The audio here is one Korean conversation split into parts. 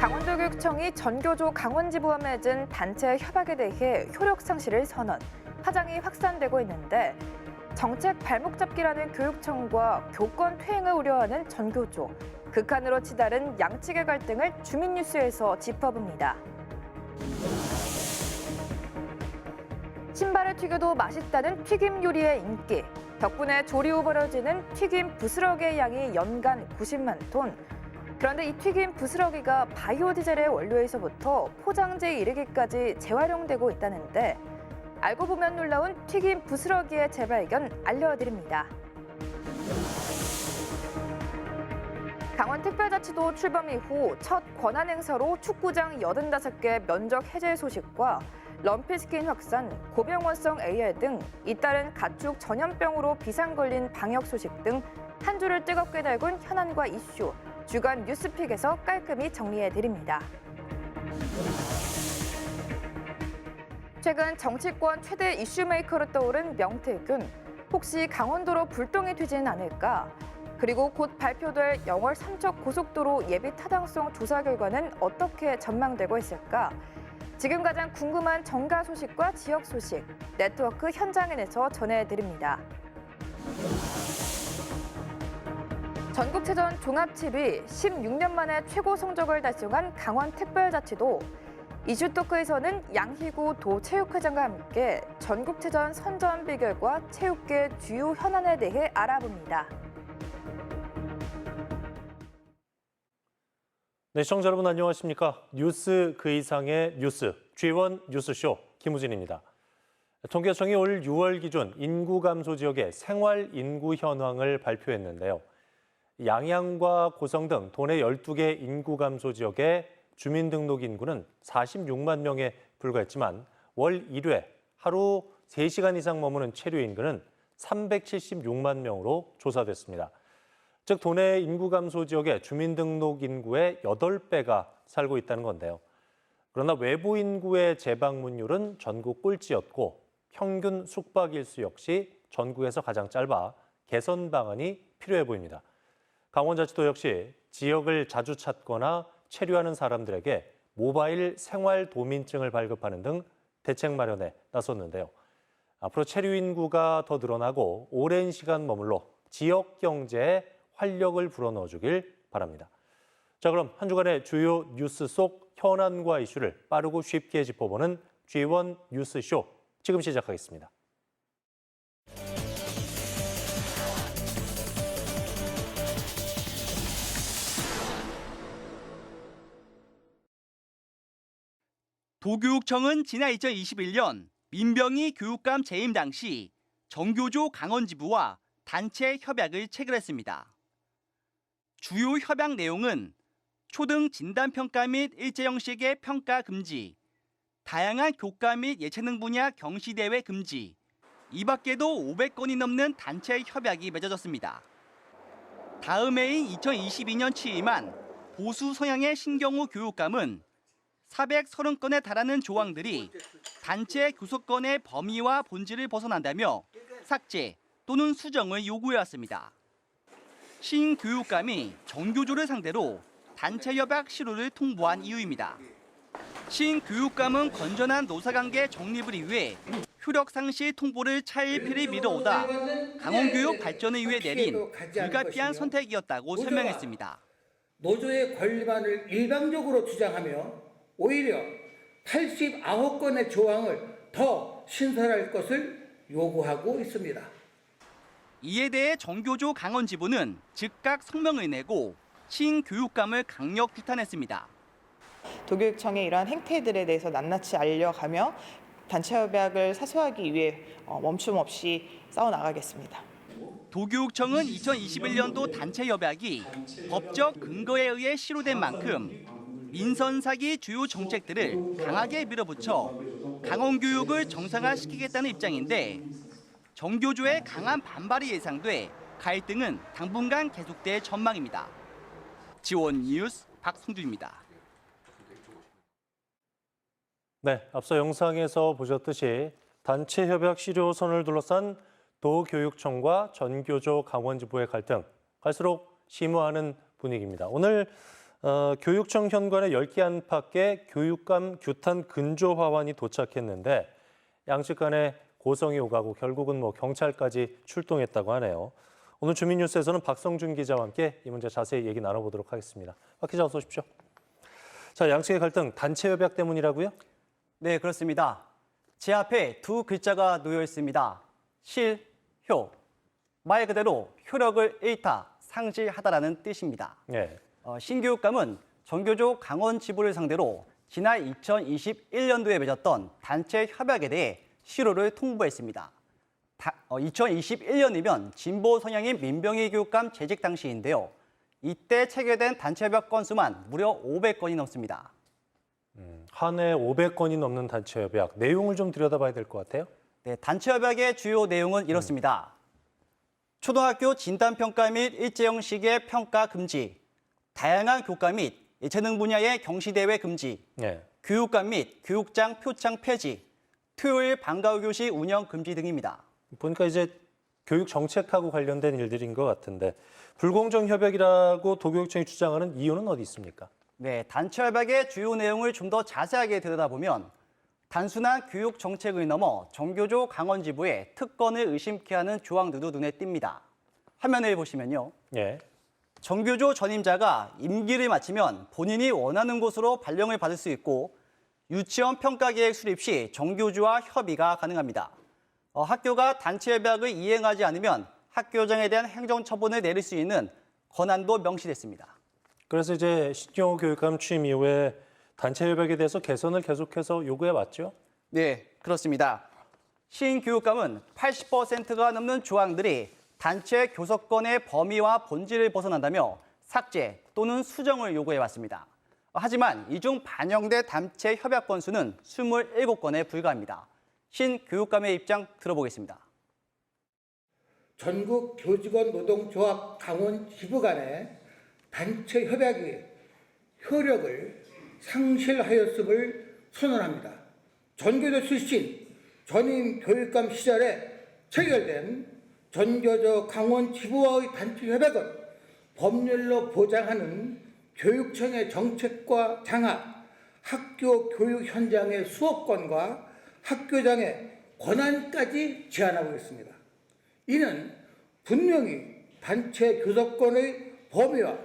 강원도교육청이 전교조 강원지부와 맺은 단체 협약에 대해 효력 상실을 선언, 파장이 확산되고 있는데 정책 발목 잡기라는 교육청과 교권 퇴행을 우려하는 전교조, 극한으로 치달은 양측의 갈등을 주민뉴스에서 짚어봅니다. 신발을 튀겨도 맛있다는 튀김 요리의 인기, 덕분에 조리 후 벌어지는 튀김 부스러기의 양이 연간 90만 톤. 그런데 이 튀김 부스러기가 바이오 디젤의 원료에서부터 포장재에 이르기까지 재활용되고 있다는데 알고 보면 놀라운 튀김 부스러기의 재발견 알려드립니다. 강원특별자치도 출범 이후 첫 권한 행사로 축구장 85개 면적 해제 소식과 럼피스킨 확산, 고병원성 AL 등 잇따른 가축 전염병으로 비상 걸린 방역 소식 등 한 주를 뜨겁게 달군 현안과 이슈, 주간 뉴스픽에서 깔끔히 정리해드립니다. 최근 정치권 최대 이슈메이커로 떠오른 명태균. 혹시 강원도로 불똥이 튀지는 않을까? 그리고 곧 발표될 영월 삼척 고속도로 예비 타당성 조사 결과는 어떻게 전망되고 있을까? 지금 가장 궁금한 정가 소식과 지역 소식, 네트워크 현장에서 전해드립니다. 전국체전 종합7위 16년 만에 최고 성적을 달성한 강원특별자치도 이슈토크에서는 양희구 도체육회장과 함께 전국체전 선전 비결과 체육계 주요 현안에 대해 알아봅니다. 네, 시청자 여러분 안녕하십니까? 뉴스 그 이상의 뉴스, G1 뉴스쇼 김우진입니다. 통계청이 올 6월 기준 인구 감소 지역의 생활 인구 현황을 발표했는데요. 양양과 고성 등 도내 12개 인구 감소 지역의 주민등록 인구는 46만 명에 불과했지만 월 1회 하루 3시간 이상 머무는 체류 인구는 376만 명으로 조사됐습니다. 즉 도내 인구 감소 지역의 주민등록 인구의 8배가 살고 있다는 건데요. 그러나 외부 인구의 재방문율은 전국 꼴찌였고 평균 숙박 일수 역시 전국에서 가장 짧아 개선 방안이 필요해 보입니다. 강원자치도 역시 지역을 자주 찾거나 체류하는 사람들에게 모바일 생활도민증을 발급하는 등 대책 마련에 나섰는데요. 앞으로 체류 인구가 더 늘어나고 오랜 시간 머물러 지역 경제에 활력을 불어넣어주길 바랍니다. 자, 그럼 한 주간의 주요 뉴스 속 현안과 이슈를 빠르고 쉽게 짚어보는 G1 뉴스쇼 지금 시작하겠습니다. 도교육청은 지난 2021년 민병희 교육감 재임 당시 전교조 강원지부와 단체 협약을 체결했습니다. 주요 협약 내용은 초등 진단평가 및 일제 형식의 평가 금지, 다양한 교과 및 예체능 분야 경시대회 금지, 이 밖에도 500건이 넘는 단체 협약이 맺어졌습니다. 다음 해인 2022년 취임한 보수 성향의 신경우 교육감은 430건에 달하는 조항들이 단체 교섭권의 범위와 본질을 벗어난다며 삭제 또는 수정을 요구해왔습니다. 신 교육감이 전교조를 상대로 단체 협약 실효를 통보한 이유입니다. 신 교육감은 건전한 노사관계 정립을 위해 효력 상실 통보를 차일피일 미뤄오다 강원교육 발전을 위해 내린 불가피한 선택이었다고 설명했습니다. 노조의 권리만을 일방적으로 주장하며 오히려 89건의 조항을 더 신설할 것을 요구하고 있습니다. 이에 대해 전교조 강원지부는 즉각 성명을 내고 신 교육감을 강력 규탄했습니다. 도교육청의 이러한 행태들에 대해서 낱낱이 알려가며 단체 협약을 사수하기 위해 멈춤 없이 싸워나가겠습니다. 도교육청은 2021년도 단체 협약이 법적 근거에 의해 실효된 만큼 민선 사기 주요 정책들을 강하게 밀어붙여 강원교육을 정상화시키겠다는 입장인데 전교조의 강한 반발이 예상돼 갈등은 당분간 계속될 전망입니다. G1 뉴스 박성준입니다. 네, 앞서 영상에서 보셨듯이 단체 협약 실효선을 둘러싼 도교육청과 전교조 강원지부의 갈등, 갈수록 심화하는 분위기입니다. 오늘 교육청 현관에 10개 안팎의 교육감 규탄 근조 화환이 도착했는데 양측 간에 고성이 오가고 결국은 경찰까지 출동했다고 하네요. 오늘 주민뉴스에서는 박성준 기자와 함께 이 문제 자세히 얘기 나눠보도록 하겠습니다. 박 기자 어서 오십시오. 자, 양측의 갈등 단체 협약 때문이라고요? 네, 그렇습니다. 제 앞에 두 글자가 놓여 있습니다. 실효. 말 그대로 효력을 잃다, 상실하다라는 뜻입니다. 네. 신교육감은 전교조 강원 지부를 상대로 지난 2021년도에 맺었던 단체 협약에 대해 실효를 통보했습니다. 2021년이면 진보 성향인 민병희 교육감 재직 당시인데요. 이때 체결된 단체 협약 건수만 무려 500건이 넘습니다. 한 해 500건이 넘는 단체 협약, 내용을 좀 들여다봐야 될 것 같아요. 네, 단체 협약의 주요 내용은 이렇습니다. 초등학교 진단평가 및 일제형식의 평가 금지, 다양한 교과 및 재능 분야의 경시대회 금지, 네. 교육감 및 교육장 표창 폐지, 토요일 방과 후 교시 운영 금지 등입니다. 보니까 이제 교육 정책하고 관련된 일들인 것 같은데 불공정 협약이라고 도교육청이 주장하는 이유는 어디 있습니까? 네, 단체 협약의 주요 내용을 좀 더 자세하게 들여다보면 단순한 교육 정책을 넘어 전교조 강원 지부의 특권을 의심케 하는 조항들도 눈에 띕니다. 화면을 보시면요. 예. 전교조 전임자가 임기를 마치면 본인이 원하는 곳으로 발령을 받을 수 있고 유치원 평가 계획 수립 시 전교조와 협의가 가능합니다. 학교가 단체 협약을 이행하지 않으면 학교장에 대한 행정처분을 내릴 수 있는 권한도 명시됐습니다. 그래서 이제 신경호 교육감 취임 이후에 단체 협약에 대해서 개선을 계속해서 요구해 왔죠? 네, 그렇습니다. 신교육감은 80%가 넘는 조항들이 단체 교섭권의 범위와 본질을 벗어난다며 삭제 또는 수정을 요구해왔습니다. 하지만 이 중 반영된 단체 협약 건수는 27건에 불과합니다. 신 교육감의 입장 들어보겠습니다. 전국 교직원 노동조합 강원 지부 간의 단체 협약이 효력을 상실하였음을 선언합니다. 전교조 출신 전임 교육감 시절에 체결된 전교조 강원 지부와의 단체 협약은 법률로 보장하는 교육청의 정책과 장악, 학교 교육 현장의 수업권과 학교장의 권한까지 제한하고 있습니다. 이는 분명히 단체 교섭권의 범위와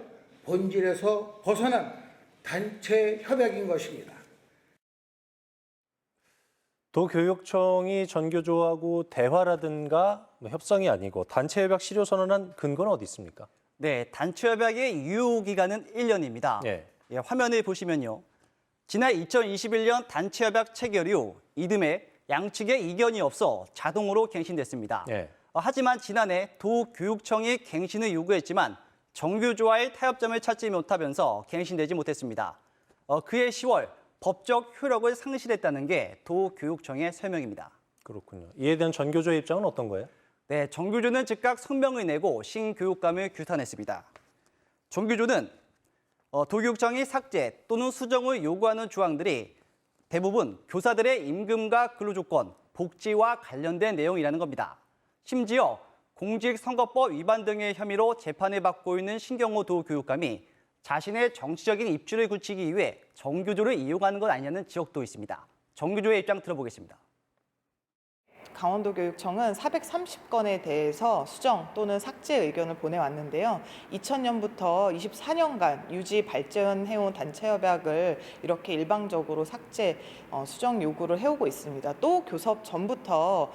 본질에서 벗어난 단체 협약인 것입니다. 도교육청이 전교조하고 대화라든가 협상이 아니고 단체 협약 실효 선언한 근거는 어디 있습니까? 네, 단체 협약의 유효 기간은 1년입니다. 예. 화면을 보시면요. 지난 2021년 단체 협약 체결 이후 이듬해 양측의 이견이 없어 자동으로 갱신됐습니다. 예. 하지만 지난해 도교육청이 갱신을 요구했지만 전교조와의 타협점을 찾지 못하면서 갱신되지 못했습니다. 그해 10월 법적 효력을 상실했다는 게 도교육청의 설명입니다. 그렇군요. 이에 대한 전교조의 입장은 어떤 거예요? 네, 전교조는 즉각 성명을 내고 신교육감을 규탄했습니다. 전교조는 도교육청이 삭제 또는 수정을 요구하는 조항들이 대부분 교사들의 임금과 근로조건, 복지와 관련된 내용이라는 겁니다. 심지어 공직선거법 위반 등의 혐의로 재판을 받고 있는 신경호 도교육감이 자신의 정치적인 입지를 굳히기 위해 전교조를 이용하는 것 아니냐는 지적도 있습니다. 전교조의 입장 들어보겠습니다. 강원도교육청은 430건에 대해서 수정 또는 삭제 의견을 보내왔는데요. 2000년부터 24년간 유지 발전해온 단체 협약을 이렇게 일방적으로 삭제, 수정 요구를 해오고 있습니다. 또 교섭 전부터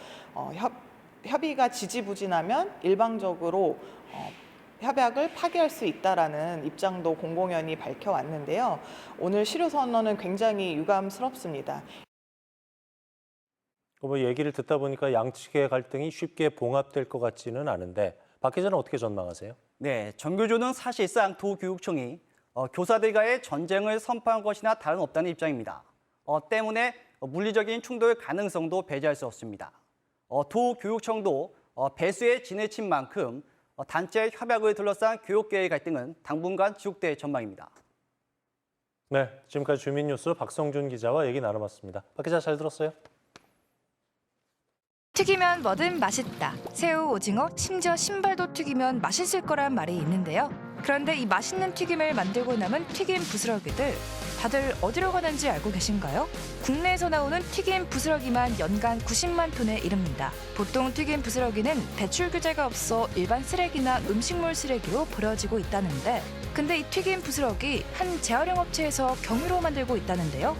협의가 지지부진하면 일방적으로 협약을 파기할 수 있다라는 입장도 공공연히 밝혀왔는데요. 오늘 실효 선언은 굉장히 유감스럽습니다. 얘기를 듣다 보니까 양측의 갈등이 쉽게 봉합될 것 같지는 않은데 박 기자는 어떻게 전망하세요? 네, 전교조는 사실상 도교육청이 교사들과의 전쟁을 선포한 것이나 다름없다는 입장입니다. 때문에 물리적인 충돌 가능성도 배제할 수 없습니다. 도교육청도 배수의 진을 친 만큼 단체 협약을 둘러싼 교육계의 갈등은 당분간 지속될 전망입니다. 네, 지금까지 주민뉴스 박성준 기자와 얘기 나눠봤습니다. 박 기자 잘 들었어요? 튀기면 뭐든 맛있다. 새우, 오징어, 심지어 신발도 튀기면 맛있을 거란 말이 있는데요. 그런데 이 맛있는 튀김을 만들고 남은 튀김 부스러기들 다들 어디로 가는지 알고 계신가요? 국내에서 나오는 튀김 부스러기만 연간 90만 톤에 이릅니다. 보통 튀김 부스러기는 배출 규제가 없어 일반 쓰레기나 음식물 쓰레기로 버려지고 있다는데 근데 이 튀김 부스러기 한 재활용 업체에서 경유로 만들고 있다는데요.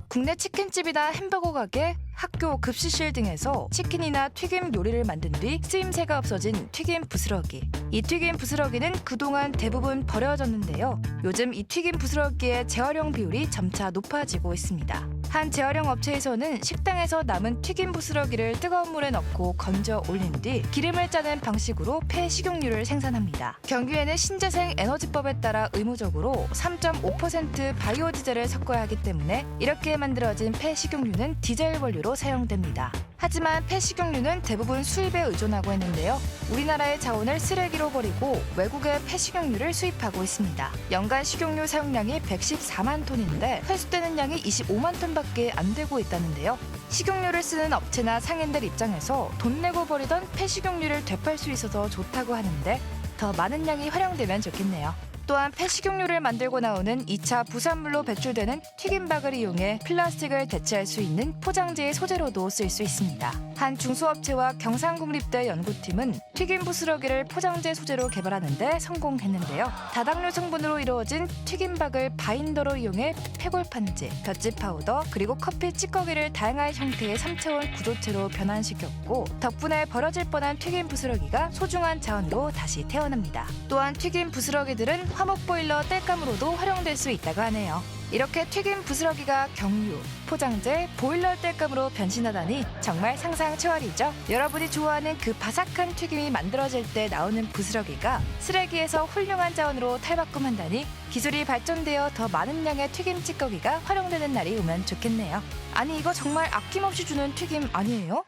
국내 치킨집이나 햄버거 가게, 학교 급식실 등에서 치킨이나 튀김 요리를 만든 뒤 쓰임새가 없어진 튀김 부스러기. 이 튀김 부스러기는 그동안 대부분 버려졌는데요. 요즘 이 튀김 부스러기의 재활용 비율이 점차 높아지고 있습니다. 한 재활용 업체에서는 식당에서 남은 튀김 부스러기를 뜨거운 물에 넣고 건져 올린 뒤 기름을 짜는 방식으로 폐식용유를 생산합니다. 경유에는 신재생 에너지법에 따라 의무적으로 3.5% 바이오 디젤을 섞어야 하기 때문에 이렇게 만들어진 폐식용유는 디젤 원료로 사용됩니다. 하지만 폐식용유는 대부분 수입에 의존하고 있는데요. 우리나라의 자원을 쓰레기로 버리고 외국의 폐식용유를 수입하고 있습니다. 연간 식용유 사용량이 114만 톤인데 회수되는 양이 25만 톤밖에 안 되고 있다는데요. 식용유를 쓰는 업체나 상인들 입장에서 돈 내고 버리던 폐식용유를 되팔 수 있어서 좋다고 하는데 더 많은 양이 활용되면 좋겠네요. 또한 폐식용유를 만들고 나오는 2차 부산물로 배출되는 튀김박을 이용해 플라스틱을 대체할 수 있는 포장재의 소재로도 쓸 수 있습니다. 한 중소업체와 경상국립대 연구팀은 튀김 부스러기를 포장재 소재로 개발하는 데 성공했는데요. 다당류 성분으로 이루어진 튀김박을 바인더로 이용해 폐골판지, 볏짚 파우더, 그리고 커피 찌꺼기를 다양한 형태의 3차원 구조체로 변환시켰고 덕분에 버려질 뻔한 튀김 부스러기가 소중한 자원으로 다시 태어납니다. 또한 튀김 부스러기들은 화목보일러 땔감으로도 활용될 수 있다고 하네요. 이렇게 튀김 부스러기가 경유, 포장재, 보일러 땔감으로 변신하다니 정말 상상 초월이죠. 여러분이 좋아하는 그 바삭한 튀김이 만들어질 때 나오는 부스러기가 쓰레기에서 훌륭한 자원으로 탈바꿈한다니 기술이 발전되어 더 많은 양의 튀김 찌꺼기가 활용되는 날이 오면 좋겠네요. 아니 이거 정말 아낌없이 주는 튀김 아니에요?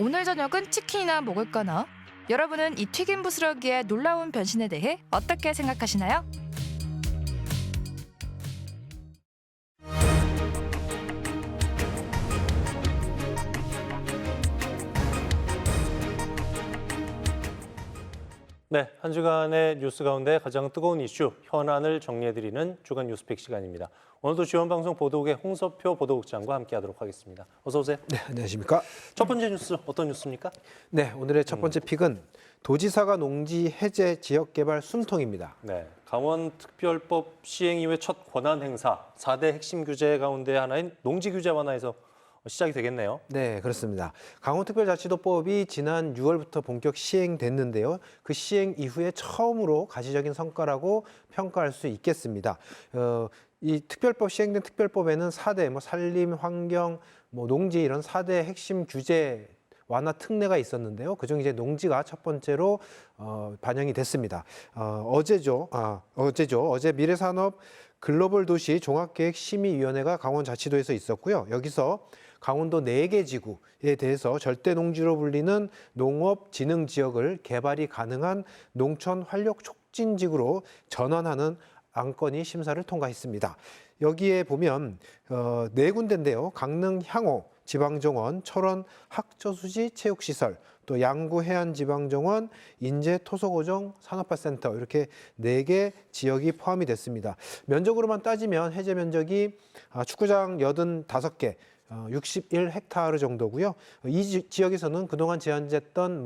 오늘 저녁은 치킨이나 먹을까나? 여러분은 이 튀김 부스러기의 놀라운 변신에 대해 어떻게 생각하시나요? 네, 한 주간의 뉴스 가운데 가장 뜨거운 이슈, 현안을 정리해드리는 주간 뉴스픽 시간입니다. 오늘도 지원방송 보도국의 홍서표 보도국장과 함께하도록 하겠습니다. 어서 오세요. 네, 안녕하십니까. 첫 번째 뉴스 어떤 뉴스입니까? 네, 오늘의 첫 번째 픽은 도지사가 농지 해제 지역개발 숨통입니다. 네, 강원특별법 시행 이후의 첫 권한 행사, 4대 핵심 규제 가운데 하나인 농지 규제 완화에서 시작이 되겠네요. 네, 그렇습니다. 강원특별자치도법이 지난 6월부터 본격 시행됐는데요. 그 시행 이후에 처음으로 가시적인 성과라고 평가할 수 있겠습니다. 이 특별법 시행된 특별법에는 4대 산림, 환경, 농지 이런 4대 핵심 규제 완화 특례가 있었는데요. 그중 이제 농지가 첫 번째로 반영이 됐습니다. 어제 미래산업 글로벌 도시 종합계획 심의위원회가 강원자치도에서 있었고요. 여기서 강원도 4개 지구에 대해서 절대 농지로 불리는 농업진흥지역을 개발이 가능한 농촌 활력 촉진지구로 전환하는 안건이 심사를 통과했습니다. 여기에 보면 4군데인데요. 강릉 향호 지방정원, 철원 학저수지 체육시설, 또 양구 해안지방정원, 인제 토속오정 산업화센터 이렇게 4개 지역이 포함이 됐습니다. 면적으로만 따지면 해제 면적이 축구장 85개, 61헥타르 정도고요. 이 지역에서는 그동안 제한됐던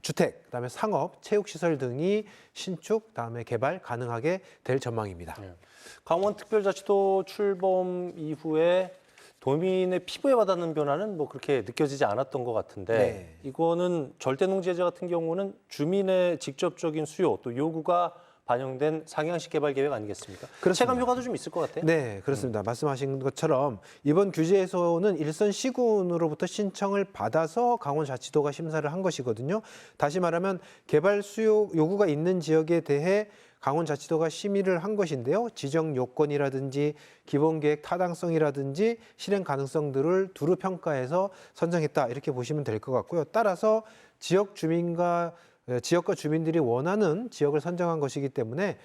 주택, 그다음에 상업, 체육시설 등이 신축, 그다음에 개발 가능하게 될 전망입니다. 네. 강원특별자치도 출범 이후에 도민의 피부에 와닿는 변화는 그렇게 느껴지지 않았던 것 같은데 네. 이거는 절대농지 해제 같은 경우는 주민의 직접적인 수요 또 요구가 반영된 상향식 개발 계획 아니겠습니까? 그렇습니다. 체감 효과도 좀 있을 것 같아요. 네, 그렇습니다. 말씀하신 것처럼 이번 규제에서는 일선 시군으로부터 신청을 받아서 강원자치도가 심사를 한 것이거든요. 다시 말하면 개발 수요 요구가 있는 지역에 대해 강원자치도가 심의를 한 것인데요. 지정 요건이라든지 기본계획 타당성이라든지 실행 가능성들을 두루 평가해서 선정했다 이렇게 보시면 될 것 같고요. 따라서 지역 주민과 지역과 주민들이 원하는 지역을 선정한 것이기 때문에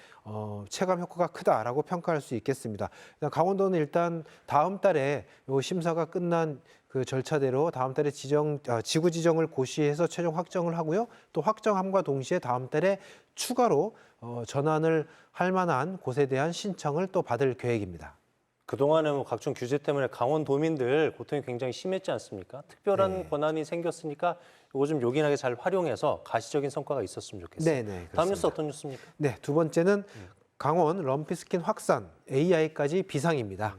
체감 효과가 크다라고 평가할 수 있겠습니다. 강원도는 일단 다음 달에 요 심사가 끝난 그 절차대로 다음 달에 지구 지정을 고시해서 최종 확정을 하고요. 또 확정함과 동시에 다음 달에 추가로 전환을 할 만한 곳에 대한 신청을 또 받을 계획입니다. 그동안에 뭐 각종 규제 때문에 강원도민들 고통이 굉장히 심했지 않습니까? 특별한 권한이 생겼으니까 이거 좀 요긴하게 잘 활용해서 가시적인 성과가 있었으면 좋겠습니다. 네, 그렇습니다. 다음 뉴스 어떤 뉴스입니까? 네, 두 번째는 강원 럼피스킨 확산 AI까지 비상입니다.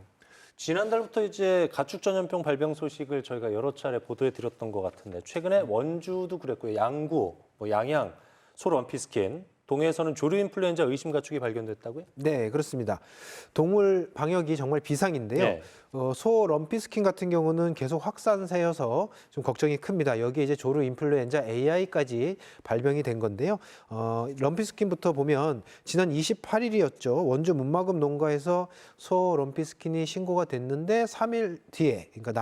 지난달부터 이제 가축 전염병 발병 소식을 저희가 여러 차례 보도해 드렸던 것 같은데 최근에 원주도 그랬고요. 양구, 양양, 소 럼피스킨, 동해에서는 조류 인플루엔자 의심 가축이 발견됐다고요? 네, 그렇습니다. 동물 방역이 정말 비상인데요. 네. 소 럼피스킨 같은 경우는 계속 확산세여서 좀 걱정이 큽니다. 여기에 이제 조류 인플루엔자 AI까지 발병이 된 건데요. 럼피스킨부터 보면 지난 28일이었죠. 원주 문마금 농가에서 소 럼피스킨이 신고가 됐는데 3일 뒤에, 그러니까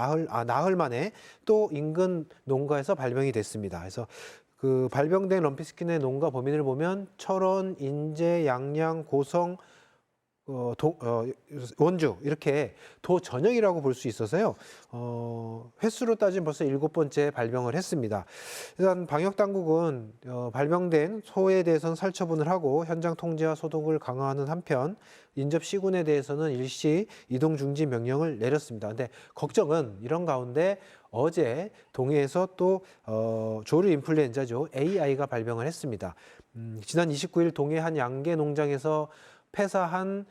나흘 만에 또 인근 농가에서 발병이 됐습니다. 그래서 그 발병된 럼피스킨의 농가 범위를 보면 철원, 인제, 양양, 고성, 원주 이렇게 도 전역이라고 볼 수 있어서요. 횟수로 따지면 벌써 7번째 발병을 했습니다. 일단 방역 당국은 발병된 소에 대해서는 살처분을 하고 현장 통제와 소독을 강화하는 한편 인접 시군에 대해서는 일시 이동 중지 명령을 내렸습니다. 근데 걱정은 이런 가운데 어제 동해에서 또 조류 인플루엔자죠. AI가 발병을 했습니다. 지난 29일 동해 한 양계 농장에서 폐사한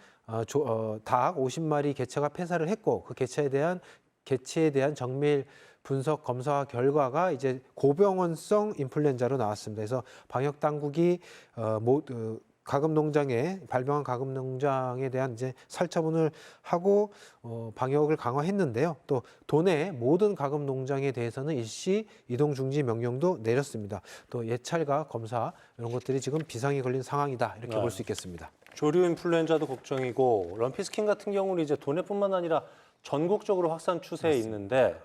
닭 50마리 개체가 폐사를 했고 그 개체에 대한 정밀 분석 검사 결과가 이제 고병원성 인플루엔자로 나왔습니다. 그래서 방역 당국이 가금 농장에 발병한 가금 농장에 대한 이제 살처분을 하고 방역을 강화했는데요. 또 도내 모든 가금 농장에 대해서는 일시 이동 중지 명령도 내렸습니다. 또 예찰과 검사 이런 것들이 지금 비상이 걸린 상황이다 이렇게 볼 수 있겠습니다. 조류 인플루엔자도 걱정이고 럼피스킨 같은 경우는 이제 도내뿐만 아니라 전국적으로 확산 추세에 있는데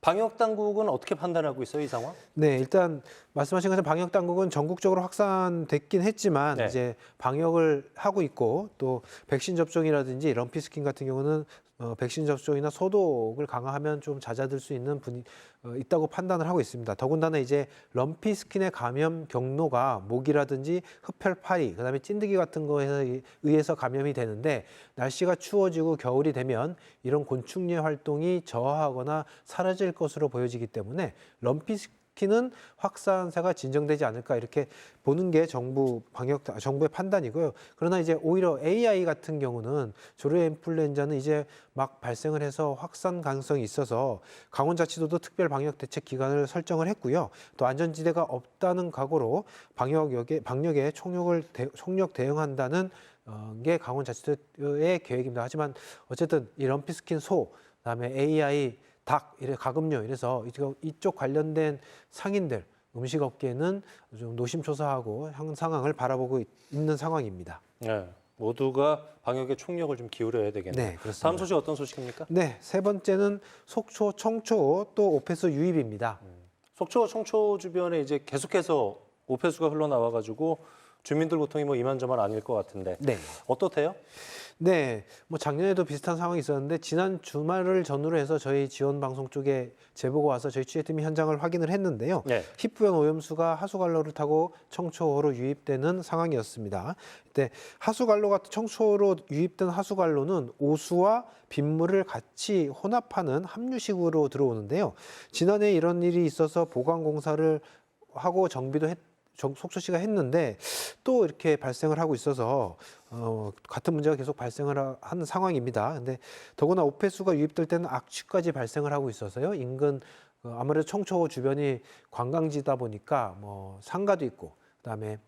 방역 당국은 어떻게 판단하고 있어요, 이 상황? 네, 일단 말씀하신 것처럼 방역 당국은 전국적으로 확산됐긴 했지만 이제 방역을 하고 있고 또 백신 접종이라든지 럼피스킨 같은 경우는 백신 접종이나 소독을 강화하면 좀 잦아들 수 있는 있다고 판단을 하고 있습니다. 더군다나 이제 럼피스킨의 감염 경로가 모기라든지 흡혈파리, 그다음에 찐드기 같은 거에 의해서 감염이 되는데 날씨가 추워지고 겨울이 되면 이런 곤충류 활동이 저하하거나 사라질 것으로 보여지기 때문에 럼피스킨은 확산세가 진정되지 않을까 이렇게 보는 게 정부의 판단이고요. 그러나 이제 오히려 AI 같은 경우는 조류 인플루엔자는 이제 막 발생을 해서 확산 가능성이 있어서 강원자치도도 특별 방역 대책 기간을 설정을 했고요. 또 안전지대가 없다는 각오로 방역에 총력 대응한다는 게 강원자치도의 계획입니다. 하지만 어쨌든 이 럼피스킨 소, 그다음에 AI 닭, 가금류 이래서 이쪽 관련된 상인들, 음식업계는 좀 노심초사하고 상황을 바라보고 있는 상황입니다. 네, 모두가 방역에 총력을 좀 기울여야 되겠네요. 네, 그렇습니다. 다음 소식 어떤 소식입니까? 네, 세 번째는 속초, 청초 또 오폐수 유입입니다. 속초, 청초 주변에 이제 계속해서 오폐수가 흘러나와가지고 주민들 고통이 뭐 이만저만 아닐 것 같은데 네. 어떻대요? 네, 뭐 작년에도 비슷한 상황이 있었는데 지난 주말을 전후로 해서 저희 지원 방송 쪽에 제보가 와서 저희 취재팀이 현장을 확인을 했는데요. 네. 희뿌연 오염수가 하수관로를 타고 청초호로 유입되는 상황이었습니다. 이때 하수관로가 청초호로 유입된 하수관로는 오수와 빗물을 같이 혼합하는 함유식으로 들어오는데요. 지난해 이런 일이 있어서 보강 공사를 하고 정비도 속초시가 했는데 또 이렇게 발생을 하고 있어서 같은 문제가 계속 발생을 하는 상황입니다. 근데 더구나 오폐수가 유입될 때는 악취까지 발생을 하고 있어서요. 인근 아무래도 청초호 주변이 관광지다 보니까 뭐 상가도 있고 그다음에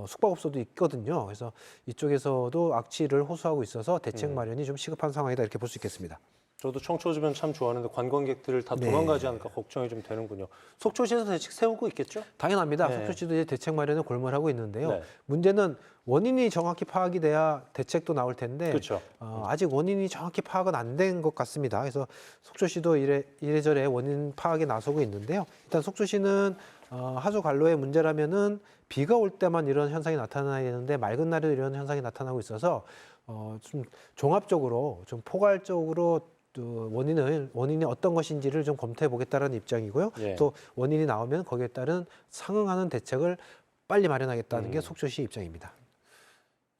숙박업소도 있거든요. 그래서 이쪽에서도 악취를 호소하고 있어서 대책 마련이 좀 시급한 상황이다 이렇게 볼 수 있겠습니다. 저도 청초 주변 참 좋아하는데 관광객들을 다 도망가지 않을까 걱정이 좀 되는군요. 속초시에서 대책 세우고 있겠죠? 당연합니다. 네. 속초시도 이제 대책 마련에 골몰하고 있는데요. 네. 문제는 원인이 정확히 파악이 돼야 대책도 나올 텐데 그렇죠. 아직 원인이 정확히 파악은 안 된 것 같습니다. 그래서 속초시도 이래저래 원인 파악에 나서고 있는데요. 일단 속초시는 하수 관로의 문제라면은 비가 올 때만 이런 현상이 나타나야 되는데 맑은 날에도 이런 현상이 나타나고 있어서 좀 종합적으로 좀 포괄적으로 또 원인이 어떤 것인지를 좀 검토해 보겠다는 입장이고요. 예. 또 원인이 나오면 거기에 따른 상응하는 대책을 빨리 마련하겠다는 게 속초시 입장입니다.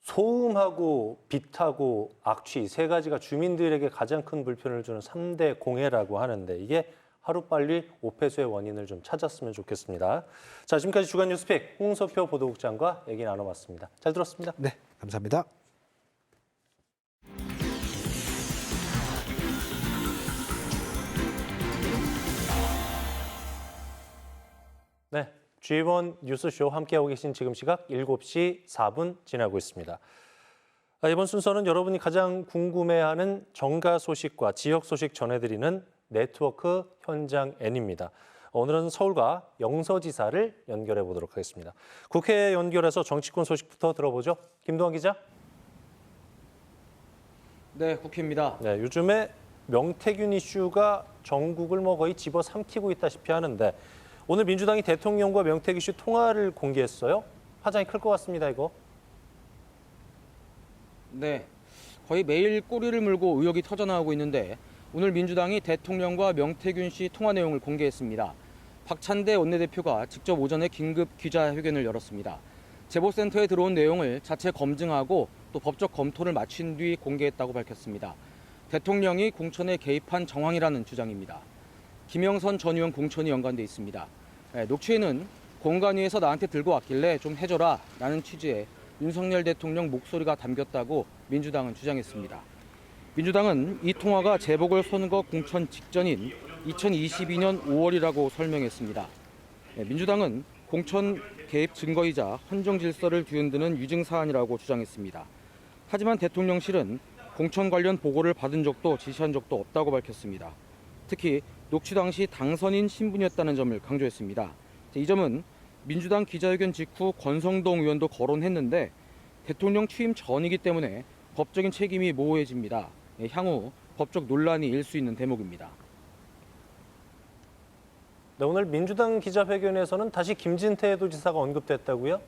소음하고 빛하고 악취 세 가지가 주민들에게 가장 큰 불편을 주는 3대 공해라고 하는데 이게 하루빨리 오폐수의 원인을 좀 찾았으면 좋겠습니다. 자, 지금까지 주간 뉴스픽 홍소표 보도국장과 얘기 나눠봤습니다. 잘 들었습니다. 네, 감사합니다. 네, G1 뉴스쇼 함께하고 계신 지금 시각 7시 4분 지나고 있습니다. 이번 순서는 여러분이 가장 궁금해하는 정가 소식과 지역 소식 전해드리는 네트워크 현장 N입니다. 오늘은 서울과 영서지사를 연결해 보도록 하겠습니다. 국회 연결해서 정치권 소식부터 들어보죠. 김도환 기자. 네, 국회입니다. 네, 요즘에 명태균 이슈가 전국을 거의 집어삼키고 있다시피 하는데 오늘 민주당이 대통령과 명태균 씨 통화를 공개했어요. 파장이 클 것 같습니다, 이거. 네, 거의 매일 꼬리를 물고 의혹이 터져나오고 있는데 오늘 민주당이 대통령과 명태균 씨 통화 내용을 공개했습니다. 박찬대 원내대표가 직접 오전에 긴급 기자회견을 열었습니다. 제보센터에 들어온 내용을 자체 검증하고 또 법적 검토를 마친 뒤 공개했다고 밝혔습니다. 대통령이 공천에 개입한 정황이라는 주장입니다. 김영선 전 의원 공천이 연관돼 있습니다. 녹취에는 공관위에서 나한테 들고 왔길래 좀 해줘라 라는 취지의 윤석열 대통령 목소리가 담겼다고 민주당은 주장했습니다. 민주당은 이 통화가 재보궐선거 공천 직전인 2022년 5월이라고 설명했습니다. 민주당은 공천 개입 증거이자 헌정 질서를 뒤흔드는 위증 사안이라고 주장했습니다. 하지만 대통령실은 공천 관련 보고를 받은 적도 지시한 적도 없다고 밝혔습니다. 특히 녹취 당시 당선인 신분이었다는 점을 강조했습니다. 이 점은 민주당 기자회견 직후 권성동 의원도 거론했는데 대통령 취임 전이기 때문에 법적인 책임이 모호해집니다. 향후 법적 논란이 일 수 있는 대목입니다. 네, 오늘 민주당 기자회견에서는 다시 김진태 도지사가 언급됐다고요?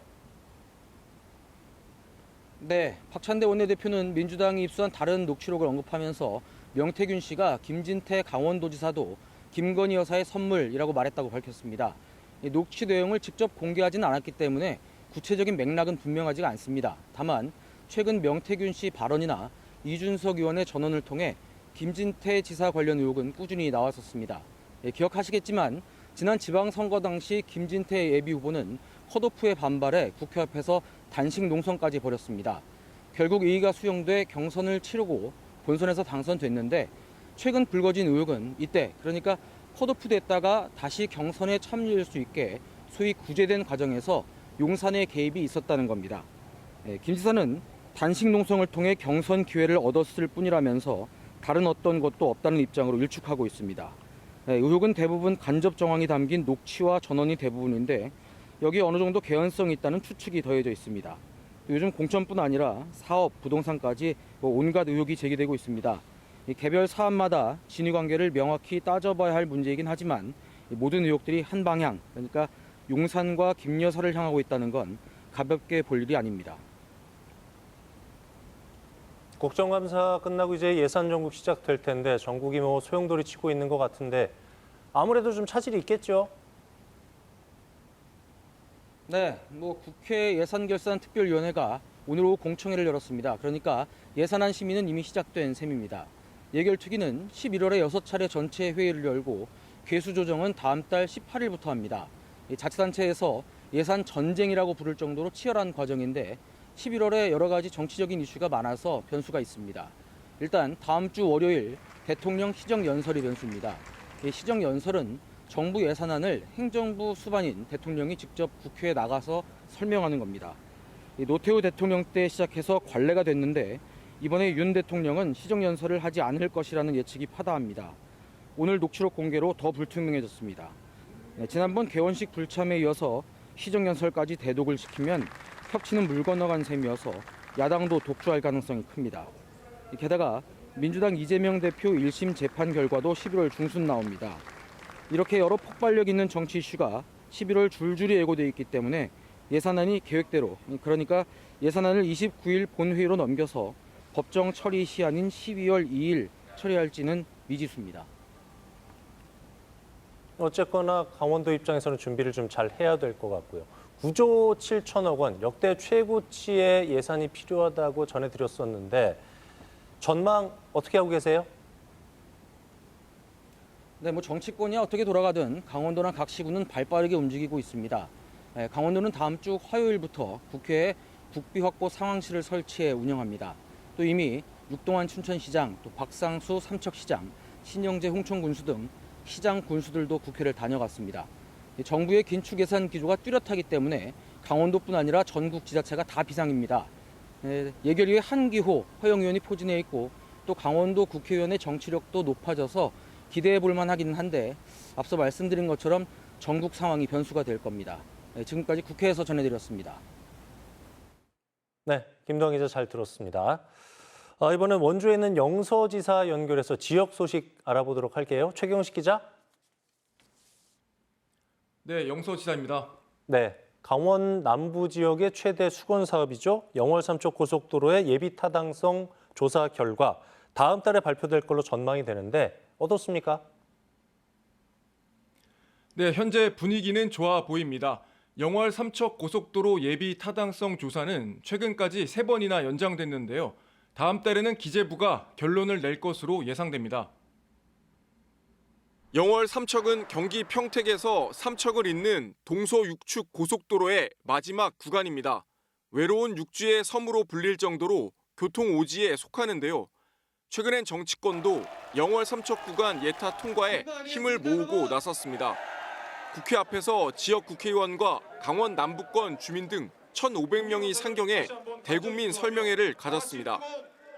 네, 박찬대 원내대표는 민주당이 입수한 다른 녹취록을 언급하면서 명태균 씨가 김진태 강원도지사도 김건희 여사의 선물이라고 말했다고 밝혔습니다. 이 녹취 내용을 직접 공개하지는 않았기 때문에 구체적인 맥락은 분명하지가 않습니다. 다만 최근 명태균 씨 발언이나 이준석 의원의 전원을 통해 김진태 지사 관련 의혹은 꾸준히 나왔었습니다. 기억하시겠지만 지난 지방선거 당시 김진태 예비후보는 컷오프에 반발해 국회 앞에서 단식 농성까지 벌였습니다. 결국 이의가 수용돼 경선을 치르고 본선에서 당선됐는데 최근 불거진 의혹은 이때 그러니까 컷오프 됐다가 다시 경선에 참여할 수 있게 소위 구제된 과정에서 용산의 개입이 있었다는 겁니다. 김 지사는 단식 농성을 통해 경선 기회를 얻었을 뿐이라면서 다른 어떤 것도 없다는 입장으로 일축하고 있습니다. 의혹은 대부분 간접 정황이 담긴 녹취와 전원이 대부분인데 여기에 어느 정도 개연성이 있다는 추측이 더해져 있습니다. 요즘 공천뿐 아니라 사업, 부동산까지 온갖 의혹이 제기되고 있습니다. 개별 사안마다 진위관계를 명확히 따져봐야 할 문제이긴 하지만 모든 의혹들이 한 방향, 그러니까 용산과 김 여사를 향하고 있다는 건 가볍게 볼 일이 아닙니다. 국정감사 끝나고 이제 예산 전국 시작될 텐데 전국이 소용돌이 치고 있는 것 같은데 아무래도 좀 차질이 있겠죠? 네, 국회 예산결산특별위원회가 오늘 오후 공청회를 열었습니다. 그러니까 예산안 심의는 이미 시작된 셈입니다. 예결특위는 11월에 6차례 전체 회의를 열고 괴수 조정은 다음 달 18일부터 합니다. 자치단체에서 예산 전쟁이라고 부를 정도로 치열한 과정인데 11월에 여러 가지 정치적인 이슈가 많아서 변수가 있습니다. 일단 다음 주 월요일 대통령 시정연설이 변수입니다. 이 시정연설은 정부 예산안을 행정부 수반인 대통령이 직접 국회에 나가서 설명하는 겁니다. 노태우 대통령 때 시작해서 관례가 됐는데 이번에 윤 대통령은 시정연설을 하지 않을 것이라는 예측이 파다합니다. 오늘 녹취록 공개로 더 불투명해졌습니다. 지난번 개원식 불참에 이어서 시정연설까지 대독을 시키면 협치는 물 건너간 셈이어서 야당도 독주할 가능성이 큽니다. 게다가 민주당 이재명 대표 1심 재판 결과도 11월 중순 나옵니다. 이렇게 여러 폭발력 있는 정치 이슈가 11월 줄줄이 예고돼 있기 때문에 예산안이 계획대로, 그러니까 예산안을 29일 본회의로 넘겨서 법정 처리 시한인 12월 2일 처리할지는 미지수입니다. 어쨌거나 강원도 입장에서는 준비를 좀 잘 해야 될 것 같고요. 9조 7천억 원, 역대 최고치의 예산이 필요하다고 전해드렸었는데 전망 어떻게 하고 계세요? 네, 정치권이 어떻게 돌아가든 강원도나 각 시군은 발빠르게 움직이고 있습니다. 강원도는 다음 주 화요일부터 국회에 국비 확보 상황실을 설치해 운영합니다. 또 이미 육동환 춘천시장, 또 박상수 삼척시장, 신영재 홍천군수 등 시장 군수들도 국회를 다녀갔습니다. 정부의 긴축 예산 기조가 뚜렷하기 때문에 강원도뿐 아니라 전국 지자체가 다 비상입니다. 예결위에 한기호 허영위원이 포진해 있고 또 강원도 국회의원의 정치력도 높아져서 기대해 볼 만하기는 한데 앞서 말씀드린 것처럼 전국 상황이 변수가 될 겁니다. 지금까지 국회에서 전해드렸습니다. 네, 김동환 기자 잘 들었습니다. 이번엔 원주에 있는 영서지사 연결해서 지역 소식 알아보도록 할게요. 최경식 기자. 네, 영서지사입니다. 네, 강원 남부 지역의 최대 수건 사업이죠. 영월 삼척 고속도로의 예비 타당성 조사 결과 다음 달에 발표될 걸로 전망이 되는데 어떻습니까? 네, 현재 분위기는 좋아 보입니다. 영월 삼척 고속도로 예비 타당성 조사는 최근까지 3번이나 연장됐는데요. 다음 달에는 기재부가 결론을 낼 것으로 예상됩니다. 영월 삼척은 경기 평택에서 삼척을 잇는 동서 육축 고속도로의 마지막 구간입니다. 외로운 육지의 섬으로 불릴 정도로 교통 오지에 속하는데요. 최근엔 정치권도 영월 삼척 구간 예타 통과에 힘을 모으고 나섰습니다. 국회 앞에서 지역 국회의원과 강원 남부권 주민 등 1,500명이 상경해 대국민 설명회를 가졌습니다.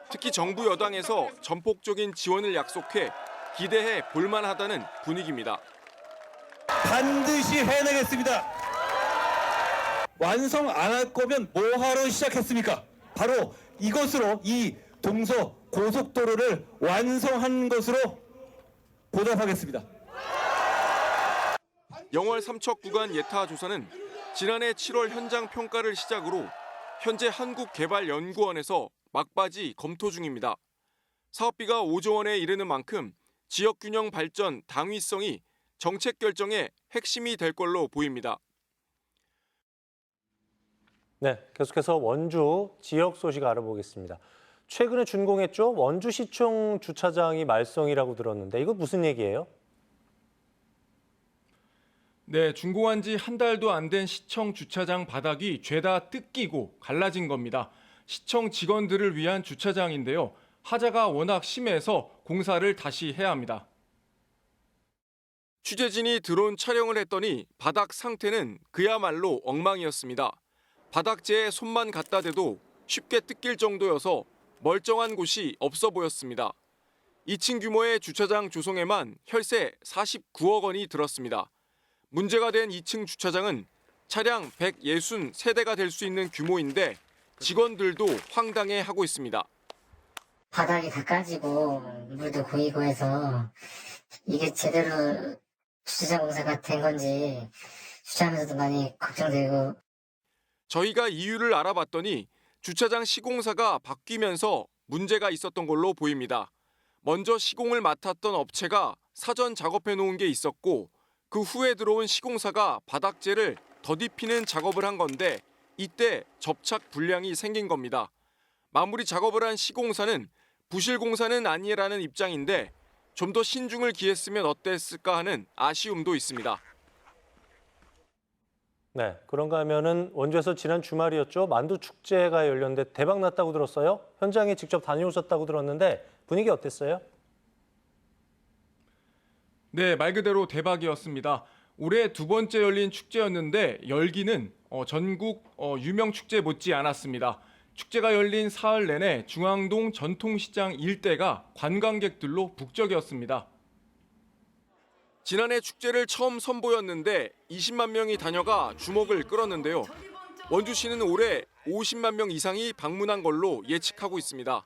특히 정부 여당에서 전폭적인 지원을 약속해 기대해 볼만하다는 분위기입니다. 반드시 해내겠습니다. 완성 안 할 거면 뭐하러 시작했습니까? 바로 이것으로 이 동서 고속도로를 완성한 것으로 보답하겠습니다. 영월 삼척 구간 예타 조사는 지난해 7월 현장 평가를 시작으로 현재 한국개발연구원에서 막바지 검토 중입니다. 사업비가 5조 원에 이르는 만큼 지역균형 발전 당위성이 정책 결정의 핵심이 될 걸로 보입니다. 네, 계속해서 원주 지역 소식 알아보겠습니다. 최근에 준공했죠? 원주시청 주차장이 말썽이라고 들었는데 이거 무슨 얘기예요? 네, 준공한 지 한 달도 안 된 시청 주차장 바닥이 죄다 뜯기고 갈라진 겁니다. 시청 직원들을 위한 주차장인데요. 하자가 워낙 심해서 공사를 다시 해야 합니다. 취재진이 드론 촬영을 했더니 바닥 상태는 그야말로 엉망이었습니다. 바닥재에 손만 갖다 대도 쉽게 뜯길 정도여서 멀쩡한 곳이 없어 보였습니다. 2층 규모의 주차장 조성에만 혈세 49억 원이 들었습니다. 문제가 된 2층 주차장은 차량 163대가 될 수 있는 규모인데 직원들도 황당해하고 있습니다. 바닥이 다 까지고 물도 고이고 해서 이게 제대로 주차장 공사가 된 건지 주차하면서도 많이 걱정되고. 저희가 이유를 알아봤더니 주차장 시공사가 바뀌면서 문제가 있었던 걸로 보입니다. 먼저 시공을 맡았던 업체가 사전 작업해 놓은 게 있었고 그 후에 들어온 시공사가 바닥재를 더딥히는 작업을 한 건데 이때 접착 불량이 생긴 겁니다. 마무리 작업을 한 시공사는 부실 공사는 아니라는 입장인데 좀 더 신중을 기했으면 어땠을까 하는 아쉬움도 있습니다. 네, 그런가 하면은 원주에서 지난 주말이었죠. 만두 축제가 열렸는데 대박 났다고 들었어요. 현장에 직접 다녀오셨다고 들었는데 분위기 어땠어요? 네, 말 그대로 대박이었습니다. 올해 2번째 열린 축제였는데 열기는 전국 유명 축제 못지 않았습니다. 축제가 열린 사흘 내내 중앙동 전통시장 일대가 관광객들로 북적이었습니다. 지난해 축제를 처음 선보였는데 20만 명이 다녀가 주목을 끌었는데요. 원주시는 올해 50만 명 이상이 방문한 걸로 예측하고 있습니다.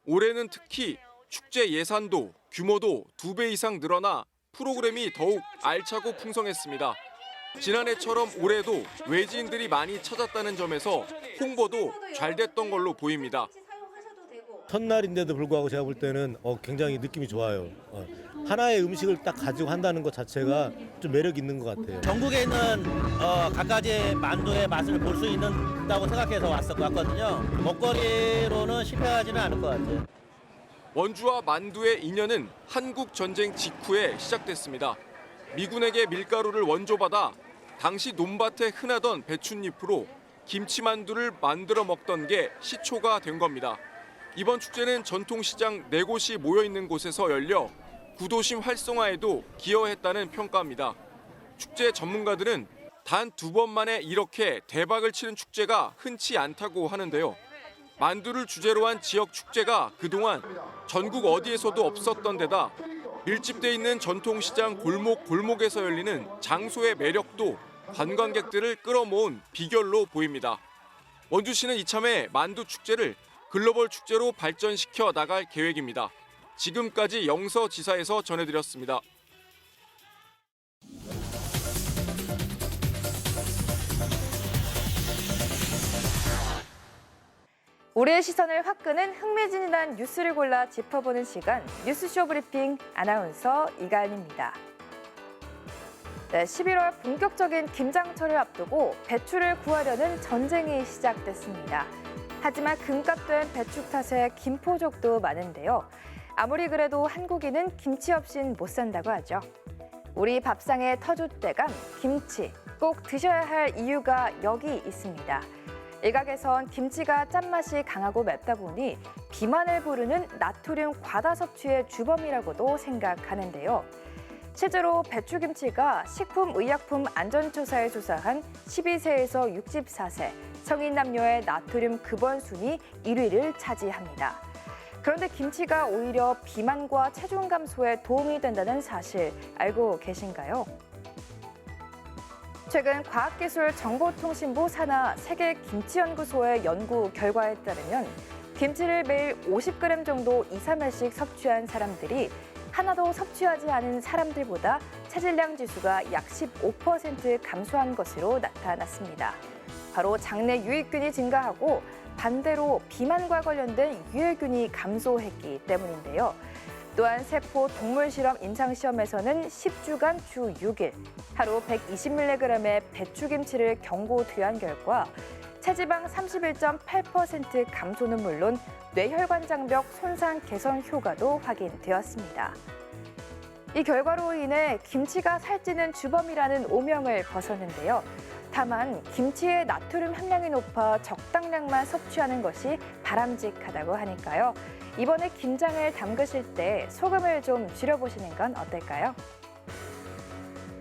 올해는 특히 축제 예산도 규모도 2배 이상 늘어나 프로그램이 더욱 알차고 풍성했습니다. 지난해처럼 올해도 외지인들이 많이 찾았다는 점에서 홍보도 잘 됐던 걸로 보입니다. 첫날인데도 불구하고 제가 볼 때는 굉장히 느낌이 좋아요. 하나의 음식을 딱 가지고 한다는 것 자체가 좀 매력 있는 것 같아요. 전국에 있는 갖가지 만두의 맛을 볼 수 있다고 생각해서 왔거든요. 먹거리로는 실패하지는 않을 것 같아요. 원주와 만두의 인연은 한국 전쟁 직후에 시작됐습니다. 미군에게 밀가루를 원조받아 당시 논밭에 흔하던 배춧잎으로 김치만두를 만들어 먹던 게 시초가 된 겁니다. 이번 축제는 전통시장 4곳이 모여있는 곳에서 열려 구도심 활성화에도 기여했다는 평가입니다. 축제 전문가들은 단 2번 만에 이렇게 대박을 치는 축제가 흔치 않다고 하는데요. 만두를 주제로 한 지역 축제가 그동안 전국 어디에서도 없었던 데다 밀집돼 있는 전통시장 골목에서 열리는 장소의 매력도 관광객들을 끌어모은 비결로 보입니다. 원주시는 이참에 만두 축제를 글로벌 축제로 발전시켜 나갈 계획입니다. 지금까지 영서지사에서 전해드렸습니다. 우리의 시선을 확 끄는 흥미진진한 뉴스를 골라 짚어보는 시간, 뉴스쇼 브리핑 아나운서 이가연입니다. 네, 11월 본격적인 김장철을 앞두고 배추를 구하려는 전쟁이 시작됐습니다. 하지만 금값된 배추 탓에 김포족도 많은데요. 아무리 그래도 한국인은 김치 없인 못 산다고 하죠. 우리 밥상의 터줏대감 김치, 꼭 드셔야 할 이유가 여기 있습니다. 일각에선 김치가 짠맛이 강하고 맵다 보니 비만을 부르는 나트륨 과다 섭취의 주범이라고도 생각하는데요. 실제로 배추김치가 식품의약품안전처사에 조사한 12세에서 64세 성인 남녀의 나트륨 급원 순위 1위를 차지합니다. 그런데 김치가 오히려 비만과 체중 감소에 도움이 된다는 사실 알고 계신가요? 최근 과학기술정보통신부 산하 세계김치연구소의 연구 결과에 따르면 김치를 매일 50g 정도 2, 3회씩 섭취한 사람들이 하나도 섭취하지 않은 사람들보다 체질량 지수가 약 15% 감소한 것으로 나타났습니다. 바로 장내 유익균이 증가하고 반대로 비만과 관련된 유해균이 감소했기 때문인데요. 또한 세포 동물 실험 임상 시험에서는 10주간 주 6일 하루 120mg의 배추김치를 경고 투여한 결과 체지방 31.8% 감소는 물론 뇌혈관 장벽 손상 개선 효과도 확인되었습니다. 이 결과로 인해 김치가 살찌는 주범이라는 오명을 벗었는데요. 다만 김치의 나트륨 함량이 높아 적당량만 섭취하는 것이 바람직하다고 하니까요. 이번에 김장을 담그실 때 소금을 좀 줄여보시는 건 어떨까요?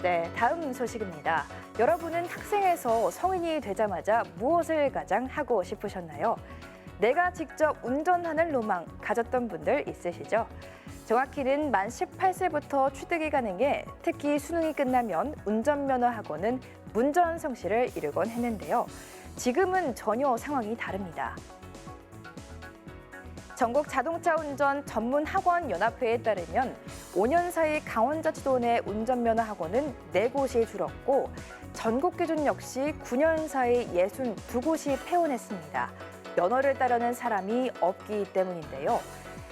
네, 다음 소식입니다. 여러분은 학생에서 성인이 되자마자 무엇을 가장 하고 싶으셨나요? 내가 직접 운전하는 로망 가졌던 분들 있으시죠? 정확히는 만 18세부터 취득이 가능해 특히 수능이 끝나면 운전면허 학원은 문전 성시를 이루곤 했는데요. 지금은 전혀 상황이 다릅니다. 전국 자동차 운전 전문 학원 연합회에 따르면 5년 사이 강원자치도 내 운전면허 학원은 4곳이 줄었고 전국 기준 역시 9년 사이 62곳이 폐원했습니다. 면허를 따려는 사람이 없기 때문인데요.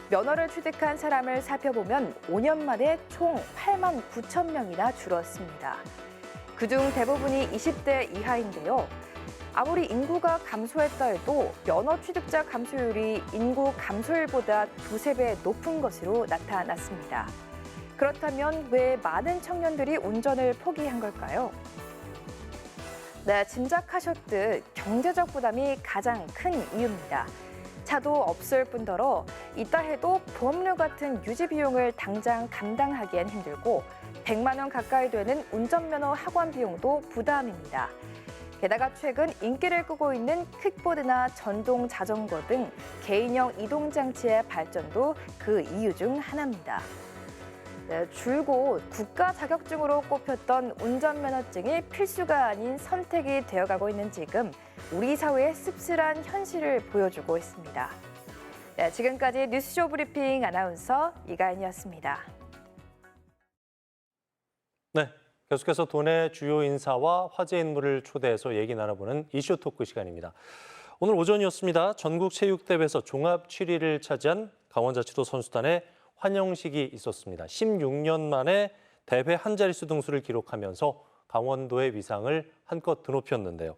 면허를 취득한 사람을 살펴보면 5년 만에 총 8만 9천 명이나 줄었습니다. 그중 대부분이 20대 이하인데요. 아무리 인구가 감소했다 해도 면허 취득자 감소율이 인구 감소율보다 2~3배 높은 것으로 나타났습니다. 그렇다면 왜 많은 청년들이 운전을 포기한 걸까요? 네, 짐작하셨듯 경제적 부담이 가장 큰 이유입니다. 차도 없을 뿐더러 있다 해도 보험료 같은 유지 비용을 당장 감당하기엔 힘들고 100만 원 가까이 되는 운전면허 학원 비용도 부담입니다. 게다가 최근 인기를 끄고 있는 킥보드나 전동 자전거 등 개인형 이동장치의 발전도 그 이유 중 하나입니다. 네, 줄곧 국가 자격증으로 꼽혔던 운전면허증이 필수가 아닌 선택이 되어가고 있는 지금 우리 사회의 씁쓸한 현실을 보여주고 있습니다. 네, 지금까지 뉴스쇼 브리핑 아나운서 이가연이었습니다. 네, 계속해서 도내 주요 인사와 화제 인물을 초대해서 얘기 나눠보는 이슈 토크 시간입니다. 오늘 오전이었습니다. 전국체육대회에서 종합 7위를 차지한 강원자치도 선수단의 환영식이 있었습니다. 16년 만에 대회 한 자릿수 등수를 기록하면서 강원도의 위상을 한껏 드높였는데요.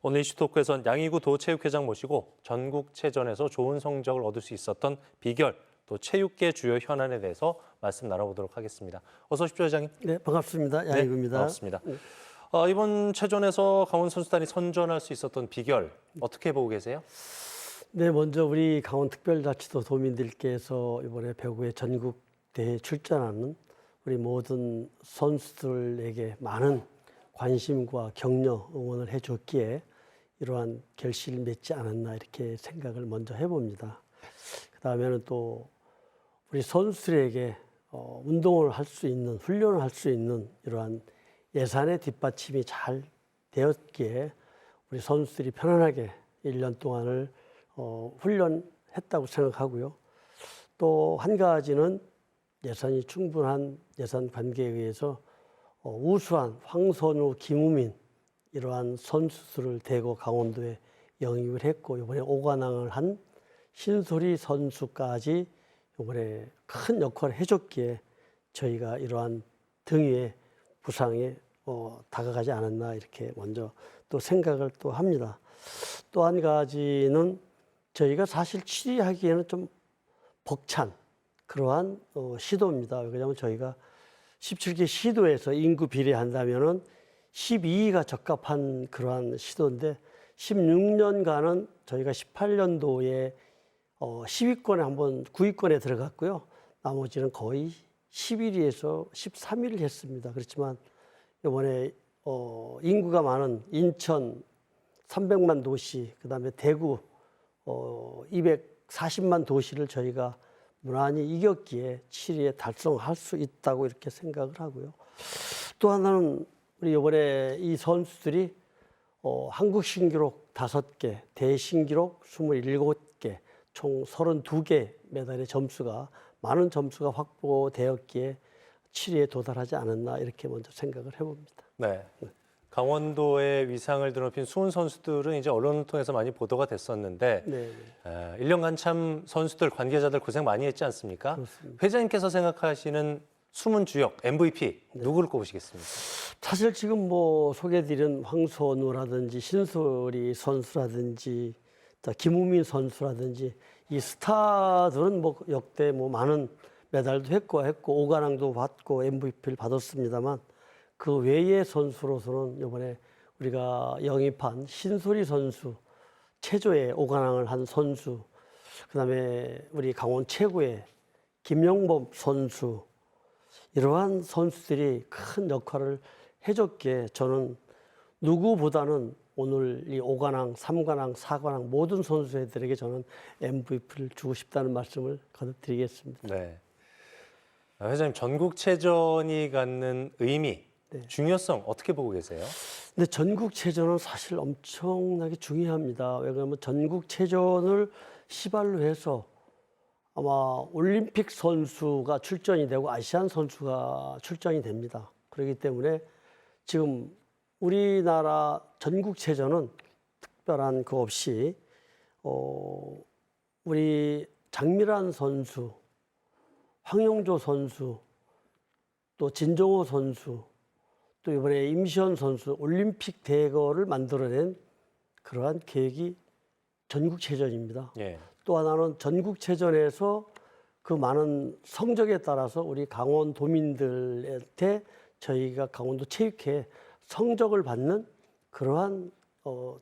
오늘 이슈 토크에선 양이구 도체육회장 모시고 전국체전에서 좋은 성적을 얻을 수 있었던 비결, 또 체육계 주요 현안에 대해서 말씀 나눠보도록 하겠습니다. 어서 오십시오, 회장님. 네, 반갑습니다. 양이구입니다. 네, 반갑습니다. 이번 체전에서 강원 선수단이 선전할 수 있었던 비결 어떻게 보고 계세요? 네, 먼저 우리 강원특별자치도 도민들께서 이번에 배구의 전국대회에 출전하는 우리 모든 선수들에게 많은 관심과 격려, 응원을 해줬기에 이러한 결실을 맺지 않았나 이렇게 생각을 먼저 해봅니다. 그다음에는 또 우리 선수들에게 운동을 할 수 있는, 훈련을 할 수 있는 이러한 예산의 뒷받침이 잘 되었기에 우리 선수들이 편안하게 1년 동안을 훈련했다고 생각하고요. 또 한 가지는 예산이 충분한 예산 관계에 의해서 우수한 황선우, 김우민 이러한 선수들을 대거 강원도에 영입을 했고 이번에 5관왕을 한 신소리 선수까지 이번에 큰 역할을 해줬기에 저희가 이러한 등위의 부상에 다가가지 않았나 이렇게 먼저 또 생각을 또 합니다. 또 한 가지는 저희가 사실 7위 하기에는 좀 벅찬 그러한 시도입니다. 왜냐하면 저희가 17개 시도에서 인구 비례한다면은 12위가 적합한 그러한 시도인데 16년간은 저희가 18년도에 10위권에 한번 9위권에 들어갔고요. 나머지는 거의 11위에서 13위를 했습니다. 그렇지만 이번에 인구가 많은 인천 300만 도시, 그다음에 대구 240만 도시를 저희가 무난히 이겼기에 7위에 달성할 수 있다고 이렇게 생각을 하고요. 또 하나는 우리 이번에 이 선수들이 한국 신기록 5개, 대신기록 27개, 총 32개 메달의 점수가 많은 점수가 확보되었기에 7위에 도달하지 않았나 이렇게 먼저 생각을 해봅니다. 네. 강원도의 위상을 드높인 수훈 선수들은 이제 언론을 통해서 많이 보도가 됐었는데 네. 1년간 참 선수들, 관계자들 고생 많이 했지 않습니까? 그렇습니다. 회장님께서 생각하시는 숨은 주역, MVP 누구를 꼽으시겠습니까? 사실 지금 뭐 소개드린 황선우라든지 신소리 선수라든지 또 김우민 선수라든지 이 스타들은 뭐 역대 뭐 많은 메달도 했고 5관왕도 받고 MVP를 받았습니다만 그 외의 선수로서는 이번에 우리가 영입한 신소리 선수, 체조에 5관왕을 한 선수, 그다음에 우리 강원 최고의 김영범 선수, 이러한 선수들이 큰 역할을 해줬기에 저는 누구보다는 오늘 이 5관왕, 3관왕, 4관왕 모든 선수들에게 저는 MVP를 주고 싶다는 말씀을 거듭 드리겠습니다. 네. 회장님, 전국체전이 갖는 의미, 중요성 어떻게 보고 계세요? 근데 전국체전은 사실 엄청나게 중요합니다. 왜냐하면 전국체전을 시발로 해서 아마 올림픽 선수가 출전이 되고 아시안 선수가 출전이 됩니다. 그렇기 때문에 지금 우리나라 전국체전은 특별한 거 없이 우리 장미란 선수, 황영조 선수, 또 진정호 선수, 또 이번에 임시현 선수 올림픽 대거를 만들어낸 그러한 계획이 전국체전입니다. 예. 또 하나는 전국체전에서 그 많은 성적에 따라서 우리 강원도민들한테 저희가 강원도 체육회에 성적을 받는 그러한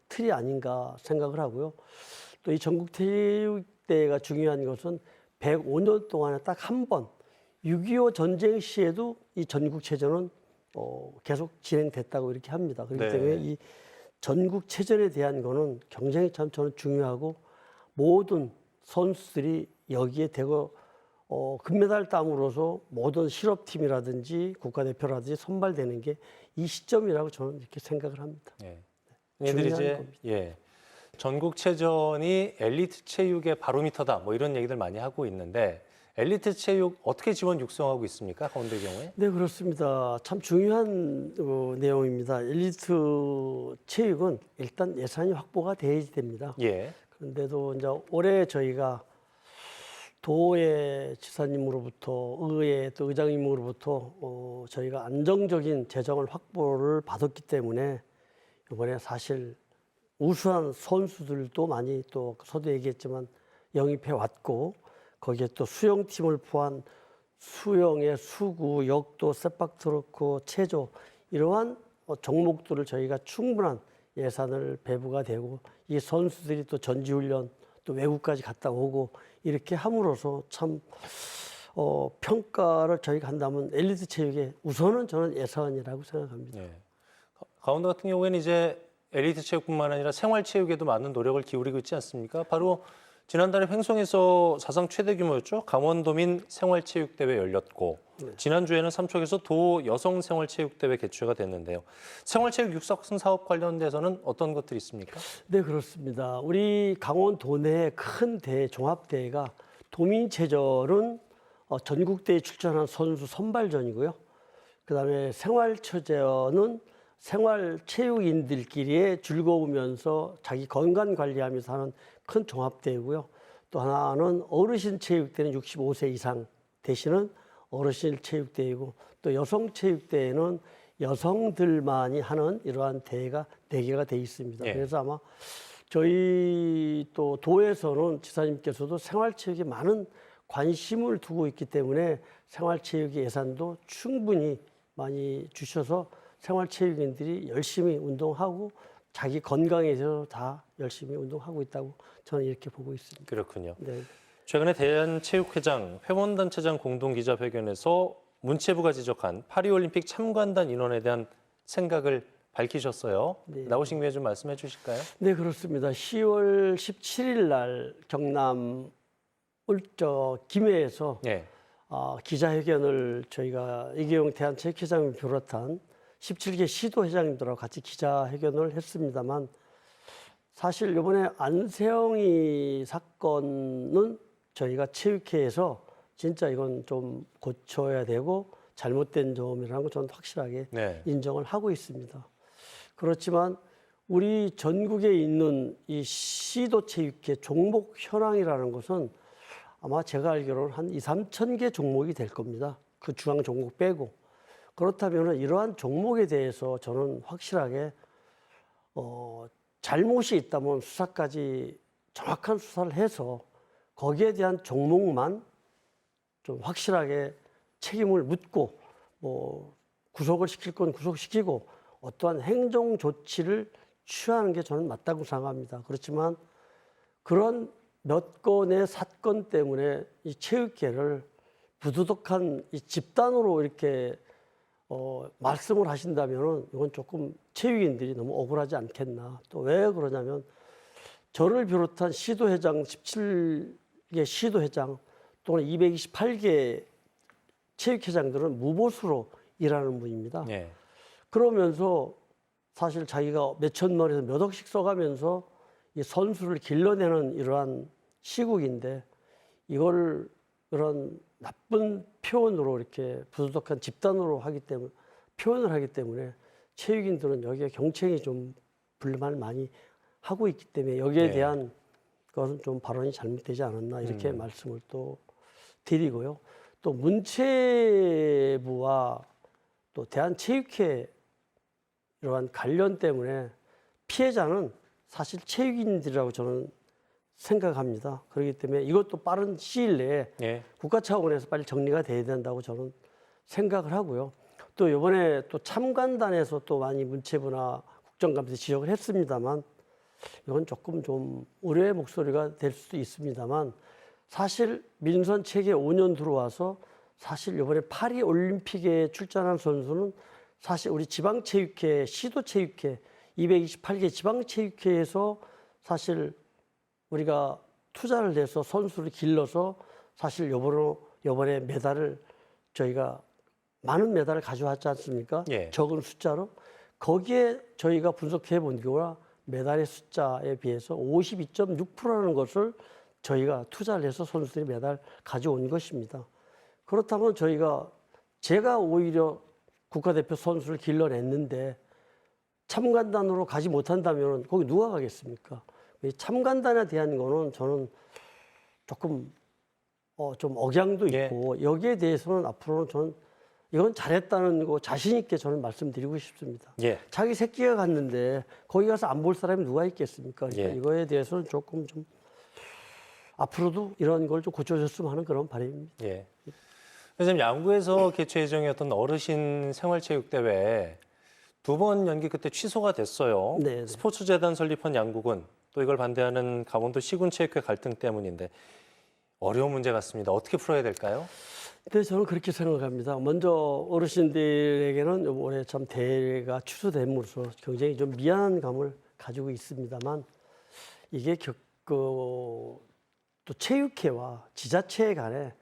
틀이 아닌가 생각을 하고요. 또 이 전국체육대회가 중요한 것은 105년 동안에 딱 한 번 6.25 전쟁 시에도 이 전국체전은 계속 진행됐다고 이렇게 합니다. 그렇기 때문에 이 전국체전에 대한 거는 굉장히 참 저는 중요하고 모든 선수들이 여기에 대거 금메달 땀으로서 모든 실업팀이라든지 국가대표라든지 선발되는 게 이 시점이라고 저는 이렇게 생각을 합니다. 얘들이 이제 전국체전이 엘리트 체육의 바로미터다 뭐 이런 얘기들 많이 하고 있는데 엘리트 체육 어떻게 지원 육성하고 있습니까? 강원도의 경우에? 네, 그렇습니다. 참 중요한 내용입니다. 엘리트 체육은 일단 예산이 확보가 돼야 됩니다. 예. 그런데도 이제 올해 저희가 도의 지사님으로부터 의회 또 의장님으로부터 저희가 안정적인 재정을 확보를 받았기 때문에 이번에 사실 우수한 선수들도 많이 또 서도 얘기했지만 영입해 왔고 거기에 또 수영팀을 포함한 수영의 수구, 역도, 세팍트로크, 체조 이러한 종목들을 저희가 충분한 예산을 배부가 되고 이 선수들이 또 전지훈련 또 외국까지 갔다 오고 이렇게 함으로써 참 평가를 저희가 한다면 엘리트 체육의 우선은 저는 예산이라고 생각합니다. 네. 강원도 같은 경우에는 이제 엘리트 체육뿐만 아니라 생활 체육에도 많은 노력을 기울이고 있지 않습니까? 바로 지난달에 횡성에서 사상 최대 규모였죠. 강원도민 생활체육대회 열렸고 지난주에는 삼척에서 도 여성생활체육대회 개최가 됐는데요. 생활체육 육성 사업 관련돼서는 어떤 것들이 있습니까? 네, 그렇습니다. 우리 강원도 내의 큰 대회, 종합대회가 도민체전은 전국대회에 출전한 선수 선발전이고요. 그다음에 생활체전은 생활체육인들끼리의 즐거우면서 자기 건강 관리하면서 하는 큰 종합대회고요. 또 하나는 어르신 체육대회는 65세 이상 되시는 어르신 체육대회이고 또 여성 체육대회는 여성들만이 하는 이러한 대회가 4개가 돼 있습니다. 예. 그래서 아마 저희 또 도에서는 지사님께서도 생활체육에 많은 관심을 두고 있기 때문에 생활체육 예산도 충분히 많이 주셔서 생활체육인들이 열심히 운동하고 자기 건강에 대해서 다 열심히 운동하고 있다고 저는 이렇게 보고 있습니다. 그렇군요. 네. 최근에 대한체육회장, 회원단체장 공동기자회견에서 문체부가 지적한 파리올림픽 참관단 인원에 대한 생각을 밝히셨어요. 네. 나오신 김에 좀 말씀해 주실까요? 네, 그렇습니다. 10월 17일 날 경남 김해에서 네. 기자회견을 저희가 이계용 대한체육회장을 비롯한 17개 시도 회장님들하고 같이 기자회견을 했습니다만 사실 이번에 안세영이 사건은 저희가 체육회에서 진짜 이건 좀 고쳐야 되고 잘못된 점이라는 걸 저는 확실하게 네. 인정을 하고 있습니다. 그렇지만 우리 전국에 있는 이 시도체육회 종목 현황이라는 것은 아마 제가 알기로는 한 2, 3천 개 종목이 될 겁니다. 그 중앙 종목 빼고. 그렇다면 이러한 종목에 대해서 저는 확실하게 잘못이 있다면 수사까지 정확한 수사를 해서 거기에 대한 종목만 좀 확실하게 책임을 묻고 뭐 구속을 시킬 건 구속시키고 어떠한 행정 조치를 취하는 게 저는 맞다고 생각합니다. 그렇지만 그런 몇 건의 사건 때문에 이 체육계를 부도덕한 이 집단으로 이렇게 말씀을 하신다면 이건 조금 체육인들이 너무 억울하지 않겠나. 또 왜 그러냐면 저를 비롯한 시도회장 17개 시도회장 또는 228개 체육회장들은 무보수로 일하는 분입니다. 네. 그러면서 사실 자기가 몇 천만 원에서 몇 억씩 써가면서 이 선수를 길러내는 이러한 시국인데 이걸 그런 나쁜 표현으로 이렇게 부도덕한 집단으로 표현을 하기 때문에 체육인들은 여기에 경청이 좀 불만을 많이 하고 있기 때문에 여기에 네. 대한 것은 좀 발언이 잘못되지 않았나 이렇게 말씀을 또 드리고요. 또 문체부와 또 대한체육회 이러한 관련 때문에 피해자는 사실 체육인들이라고 저는 생각합니다. 그렇기 때문에 이것도 빠른 시일 내에 네. 국가 차원에서 빨리 정리가 돼야 된다고 저는 생각을 하고요. 또 이번에 또 참관단에서 또 많이 문체부나 국정감사 지적을 했습니다만 이건 조금 좀 우려의 목소리가 될 수도 있습니다만 사실 민선 체계 5년 들어와서 사실 이번에 파리 올림픽에 출전한 선수는 사실 우리 지방체육회, 시도체육회 228개 지방체육회에서 사실 우리가 투자를 해서 선수를 길러서 사실 요번에 메달을 저희가 많은 메달을 가져왔지 않습니까? 예. 적은 숫자로. 거기에 저희가 분석해 본 결과 메달의 숫자에 비해서 52.6%라는 것을 저희가 투자를 해서 선수들이 메달 가져온 것입니다. 그렇다면 제가 오히려 국가대표 선수를 길러냈는데 참관단으로 가지 못한다면 거기 누가 가겠습니까? 참관단에 대한 거는 저는 조금 좀 억양도 있고 여기에 대해서는 앞으로는 저는 이건 잘했다는 거 자신 있게 저는 말씀드리고 싶습니다. 자기 새끼가 갔는데 거기 가서 안 볼 사람이 누가 있겠습니까? 그러니까 이거에 대해서는 조금 좀 앞으로도 이런 걸 좀 고쳐줬으면 하는 그런 바람입니다. 선생님, 야구에서 개최 예정이었던 어르신 생활체육대회 2번 연기 끝에 취소가 됐어요. 스포츠재단 설립한 양국은 또 이걸 반대하는 강원도 시군체육회 갈등 때문인데 어려운 문제 같습니다. 어떻게 풀어야 될까요? 네, 저는 그렇게 생각합니다. 먼저 어르신들에게는 올해 참 대회가 취소됨으로써 굉장히 좀 미안한 감을 가지고 있습니다만 이게 또 체육회와 지자체 간에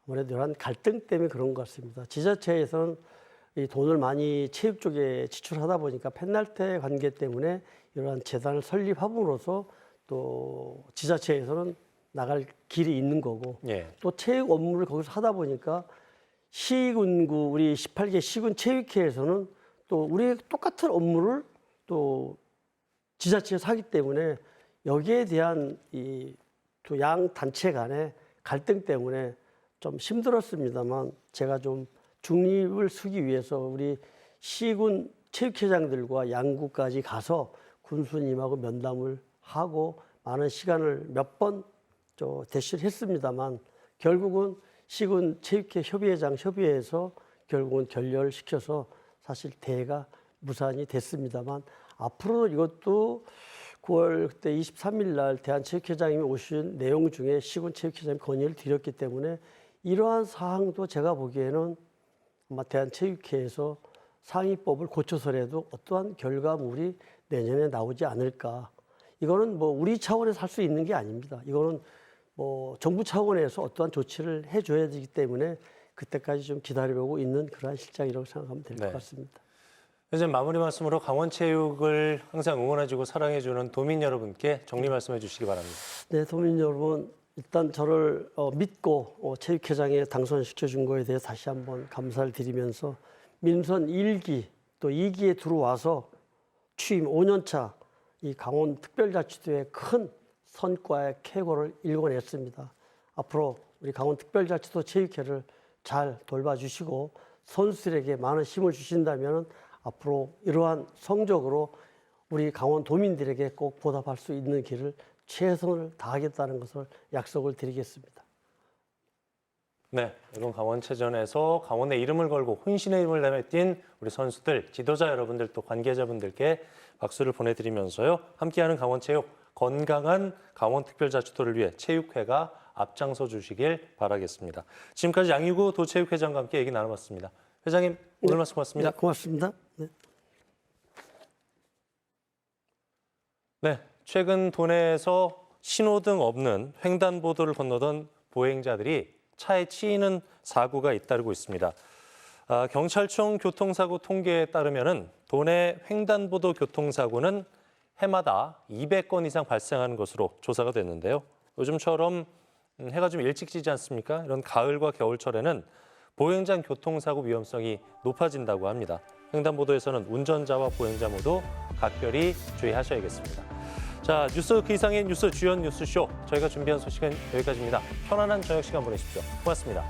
아무래도 이런 갈등 때문에 그런 것 같습니다. 지자체에서는 이 돈을 많이 체육 쪽에 지출하다 보니까 펜널티 관계 때문에 이러한 재단을 설립함으로써 또 지자체에서는 나갈 길이 있는 거고 또 체육 업무를 거기서 하다 보니까 시군구 우리 18개 시군 체육회에서는 또 우리 똑같은 업무를 또 지자체에서 하기 때문에 여기에 대한 이 두 양 단체 간의 갈등 때문에 좀 힘들었습니다만 제가 좀 중립을 서기 위해서 우리 시군 체육회장들과 양구까지 가서 군수님하고 면담을 하고 많은 시간을 몇 번 대시를 했습니다만 결국은 시군 체육회 협의회장 협의회에서 결국은 결렬을 시켜서 사실 대회가 무산이 됐습니다만 앞으로 이것도 9월 그때 23일 날 대한체육회장님이 오신 내용 중에 시군 체육회장님이 건의를 드렸기 때문에 이러한 사항도 제가 보기에는 아마 대한체육회에서 상위법을 고쳐서라도 어떠한 결과물이 내년에 나오지 않을까. 이거는 뭐 우리 차원에서 할 수 있는 게 아닙니다. 이거는 뭐 정부 차원에서 어떠한 조치를 해줘야 되기 때문에 그때까지 좀 기다려보고 있는 그러한 실정이라고 생각하면 될 것 같습니다. 이제 마무리 말씀으로 강원체육을 항상 응원해주고 사랑해주는 도민 여러분께 정리 말씀해 주시기 바랍니다. 네, 도민 여러분 일단 저를 믿고 체육회장에 당선시켜준 거에 대해 다시 한번 감사를 드리면서 민선 1기 또 2기에 들어와서 취임 5년차 이 강원특별자치도의 큰 성과의 쾌거를 일궈냈습니다. 앞으로 우리 강원특별자치도 체육회를 잘 돌봐주시고 선수들에게 많은 힘을 주신다면 앞으로 이러한 성적으로 우리 강원도민들에게 꼭 보답할 수 있는 길을 최선을 다하겠다는 것을 약속을 드리겠습니다. 네, 이번 강원체전에서 강원의 이름을 걸고 혼신의 이름을 내며 뛴 우리 선수들, 지도자 여러분들 또 관계자분들께 박수를 보내드리면서요. 함께하는 강원체육, 건강한 강원특별자치도를 위해 체육회가 앞장서 주시길 바라겠습니다. 지금까지 양희구 도체육회장과 함께 얘기 나눠봤습니다. 회장님, 오늘 말씀 고맙습니다. 네, 고맙습니다. 네, 최근 도내에서 신호등 없는 횡단보도를 건너던 보행자들이 차에 치이는 사고가 잇따르고 있습니다. 경찰청 교통사고 통계에 따르면 도내 횡단보도 교통사고는 해마다 200건 이상 발생하는 것으로 조사가 됐는데요. 요즘처럼 해가 좀 일찍 지지 않습니까? 이런 가을과 겨울철에는 보행자 교통사고 위험성이 높아진다고 합니다. 횡단보도에서는 운전자와 보행자 모두 각별히 주의하셔야겠습니다. 자, 뉴스 그 이상의 뉴스 주연 뉴스쇼. 저희가 준비한 소식은 여기까지입니다. 편안한 저녁 시간 보내십시오. 고맙습니다.